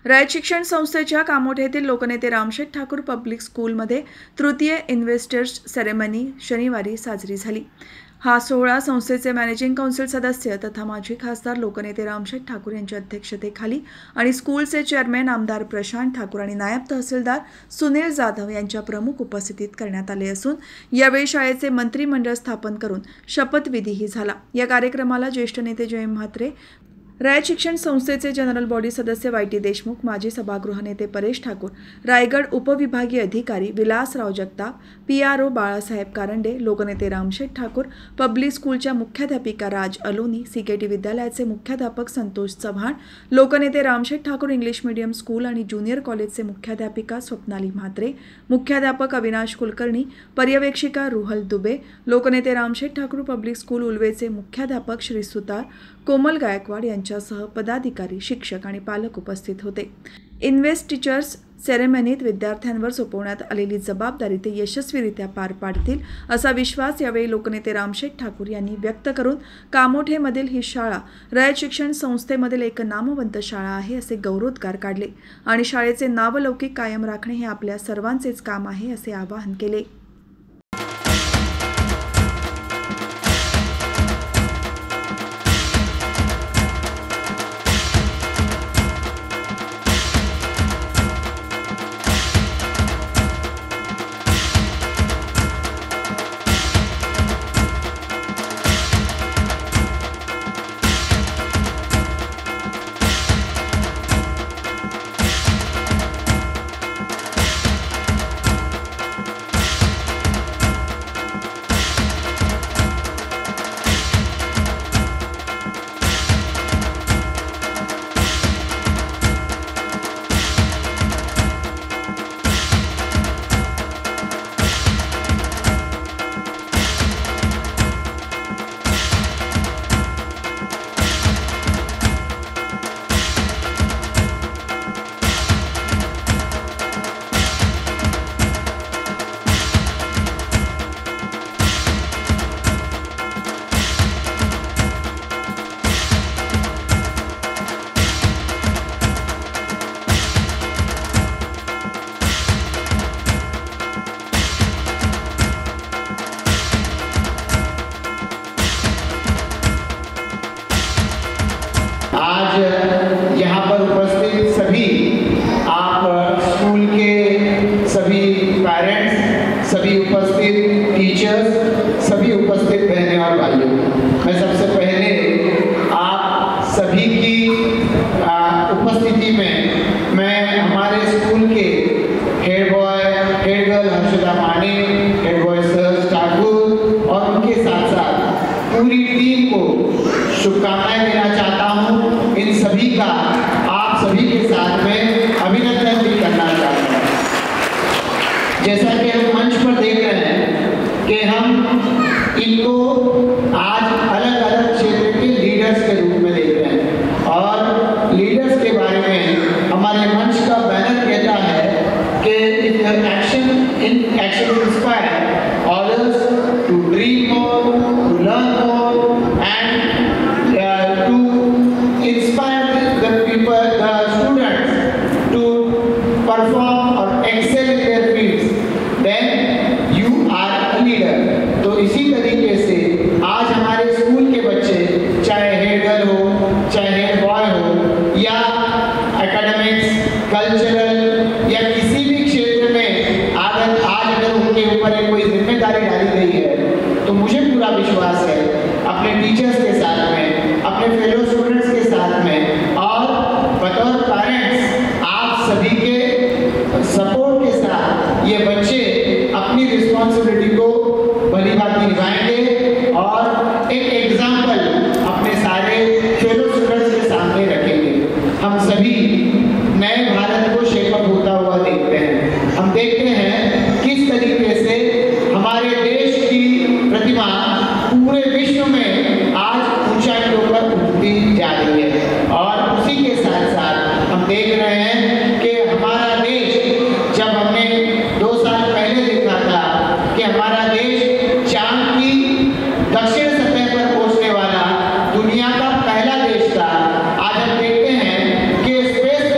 रयत शिक्षण संस्थेच्या कामोठे येथील लोकनेते रामशेठ ठाकूर पब्लिक स्कूलमध्ये तृतीय इन्व्हेस्टर्स सेरेमनी शनिवारी साजरी झाली। हा सोहळा संस्थेचे मॅनेजिंग काउन्सिल सदस्य तथा माजी खासदार लोकनेते रामशेठ ठाकूर यांच्या अध्यक्षतेखाली आणि स्कूलचे चेअरमॅन आमदार प्रशांत ठाकूर आणि नायब तहसीलदार सुनील जाधव यांच्या प्रमुख उपस्थितीत करण्यात आले असून यावेळी शाळेचे मंत्रिमंडळ स्थापन करून शपथविधीही झाला। या कार्यक्रमाला ज्येष्ठ नेते जय म्हात्रे, रयत शिक्षण संस्थेचे जनरल बॉडी सदस्य वाय.टी. देशमुख, माजी सभागृह नेते परेश ठाकूर, रायगड उपविभागीय अधिकारी विलासराव जगताप, PRO बाळासाहेब कारंडे, लोकनेते रामशेठ ठाकूर, पब्लिक स्कूलच्या मुख्याध्यापिका राज अलोनी, CKT विद्यालयाचे मुख्याध्यापक संतोष चव्हाण, लोकनेते Ramsheth Thakur English medium school आणि ज्युनियर कॉलेजचे मुख्याध्यापिका स्वप्नाली म्हात्रे, मुख्याध्यापक अविनाश कुलकर्णी, पर्यवेक्षिका रुहल दुबे, लोकनेते रामशेठ ठाकूर पब्लिक स्कूल उल्वेचे मुख्याध्यापक श्री सुतार, कोमल गायकवाड यांच्यासह पदाधिकारी, शिक्षक आणि पालक उपस्थित होते। इन्व्हेस्ट टीचर्स सेरेमनीत विद्यार्थ्यांवर सोपवण्यात आलेली जबाबदारी ते यशस्वीरित्या पार पाडतील असा विश्वास यावेळी लोकनेते रामशेठ ठाकूर यांनी व्यक्त करून कामोठेमधील ही शाळा रयत शिक्षण संस्थेमधील एक नामवंत शाळा आहे असे गौरवोद्गार काढले आणि शाळेचे नावलौकिक कायम राखणे हे आपल्या सर्वांचेच काम आहे असे आवाहन केले। आज यहाँ पर उपस्थित सभी आप स्कूल के सभी पेरेंट्स, सभी उपस्थित टीचर्स, सभी उपस्थित बहनें और भाइयों, मैं सबसे पहले आप सभी की उपस्थिति में मैं हमारे स्कूल के head boy, head girl Harshada Mane, head boy sir Thakur और उनके साथ साथ पूरी टीम को शुभकामनाएं देना चाहता हूं। इन सभी का आप सभी के साथ में अभिनंदन भी करना चाहता हूं। जैसा कि हम मंच पर देख रहे हैं कि हम इनको आज अलग अलग क्षेत्र के लीडर्स के रूप में देख रहे हैं और लीडर्स के बारे में हमारे मंच का बैनर कहता है कि action inspire orders to dream more, to learn more and inspire the people, the students to perform or excel in their fields, then you are a leader। तो इसी तरीके से आज हमारे स्कूल के बच्चे, चाहे हेड गर्ल हो, चाहे हेड बॉय हो, या एकेडमिक्स, कल्चरल या किसी भी क्षेत्र में आज अगर उनके ऊपर कोई जिम्मेदारी डाली गई है तो मुझे पूरा विश्वास है अपने टीचर्स के साथ में, अपने फेलो स्टूडेंट्स के साथ में और बतौर पेरेंट्स आप सभी के सपोर्ट के साथ ये बच्चे अपनी रिस्पॉन्सिबिलिटी को भली भांति निभाएंगे और एक एग्जाम्पल अपने सारे फेलो स्टूडेंट्स के सामने रखेंगे। हम सभी नए भारत को शेपअप होता हुआ देखते हैं। हम देखते हैं किस तरीके से हमारे देश की प्रतिमा पूरे विश्व में आज ऊंचाइयों पर उठती जा रही है और उसी के साथ साथ हम देख रहे हैं कि हमारा देश, जब हमने 2 साल पहले देखा था कि हमारा देश चांद की दक्षिण सतह पर पहुंचने वाला दुनिया का पहला देश था, आज हम देखते हैं कि स्पेस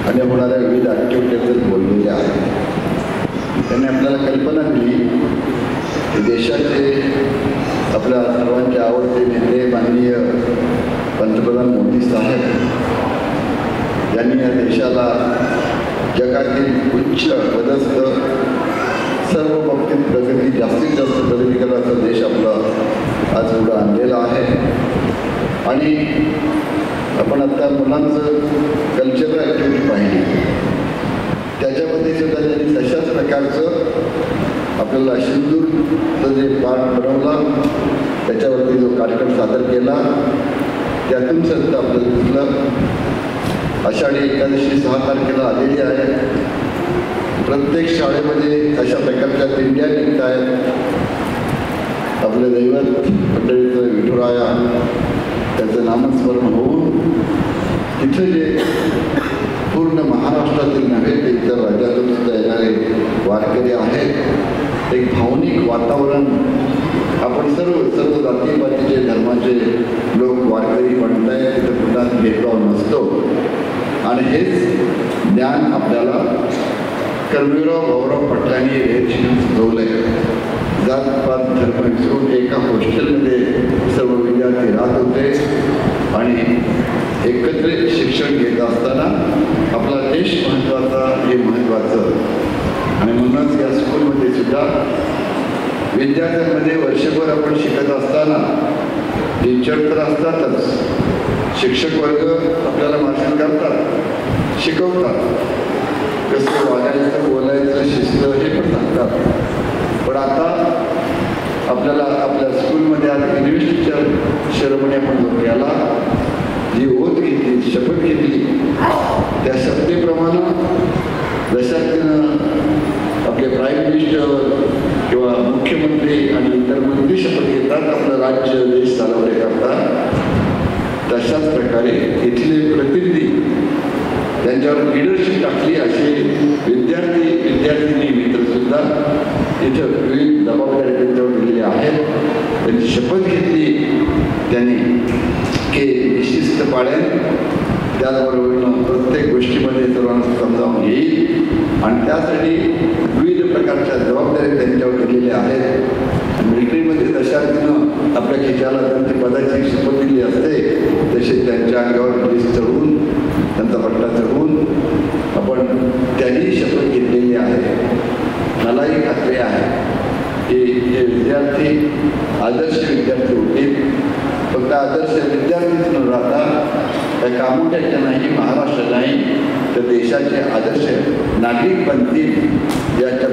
आणि होणाऱ्या विविध ॲक्टिव्हिटीबद्दल बोललेले आहेत. त्यांनी आपल्याला कल्पना दिली की देशाचे आपल्या सर्वांचे आवडते नेते माननीय पंतप्रधान मोदी साहेब यांनी या देशाला जगातील उच्च पदस्थ सर्व बाबतीत प्रगती जास्तीत जास्त प्रगती करण्याचा देश आपला आज पुढं आणलेला आहे. आणि आपण आता मुलांचं कल्चरल ॲक्टिव्हिटी पाहिली, त्याच्यामध्ये सुद्धा त्यांनी तशाच प्रकारचं आपल्याला सिंदूरचं जे पाठ बनवला त्याच्यावरती जो कार्यक्रम सादर केला त्यातून सुद्धा आपल्याला दिसलं आषाढी एकादशी 6 तारखेला आलेली आहे. प्रत्येक शाळेमध्ये अशा प्रकारच्या दिंड्या निघत आहेत. आपले दैवत मंडळीचं विठुराया त्याचं नामस्मरण होऊन तिथं जे पूर्ण महाराष्ट्रातील नव्हे ते इतर राज्यातून सुद्धा येणारे वारकरी आहेत. एक भावनिक वातावरण आपण सर्व जातीपातीचे धर्माचे लोक वारकरी म्हणताय. तिथं कुठलाच भेदभाव नसतो आणि हेच ज्ञान आपल्याला कर्मवीरराव भाऊराव पाटलांनी शिक्षण सुचवलं आहे. जातपात धर्म विसरून एका हॉस्टेलमध्ये सर्व विद्यार्थी राहत होते आणि एकत्रित शिक्षण घेत असताना आपला देश महत्त्वाचा हे महत्त्वाचं. आणि म्हणूनच या स्कूलमध्ये सुद्धा विद्यार्थ्यांमध्ये वर्षभर आपण शिकत असताना टीचर तर असतातच, शिक्षक वर्ग आपल्याला मार्गदर्शन करतात, शिकवतात, कसं वागायचं बोलायचं शिस्त हे पण सांगतात. पण आता आपल्याला आपल्या स्कूलमध्ये आज इन्व्हेस्टिच्या सेरेमनी आपण जो केला, जी ओथ घेतली, शपथ घेतली, त्या शपथेप्रमाणे जशा आपले प्राईम मिनिस्टर किंवा मुख्यमंत्री आणि इतर मंत्री शपथ घेतात आपलं राज्य देश चालवण्याकरता, तशाच प्रकारे इथले प्रतिनिधी त्यांच्यावर लिडरशिप टाकली. असे विद्यार्थिनी मित्रसुद्धा इथं विविध जबाबदारी त्यांच्यावर दिलेल्या आहेत. त्यांची शपथ घेतली त्यांनी की शिस्त पाळेल, त्याचबरोबर प्रत्येक गोष्टीमध्ये सर्वांना समजावून घेईल आणि त्यासाठी विविध प्रकारच्या जबाबदारी त्यांच्यावर दिलेल्या आहेत. मिलिटरीमध्ये जशा तिनं आपल्या खिशाला त्यांची पदाची शपथ दिली असते तसे त्यांच्या अंगावर पोलीस चढवून त्यांचा पट्टा चढवून आपण त्यांनी शपथ घेतलेली आहे. मलाही खात्री आहे की हे विद्यार्थी आदर्श विद्यार्थी होतील. फक्त आदर्श विद्यार्थीच न राहता त्या कामोठ्याच्या नाही, महाराष्ट्र नाही तर देशाचे आदर्श नागरिक बनतील याच्या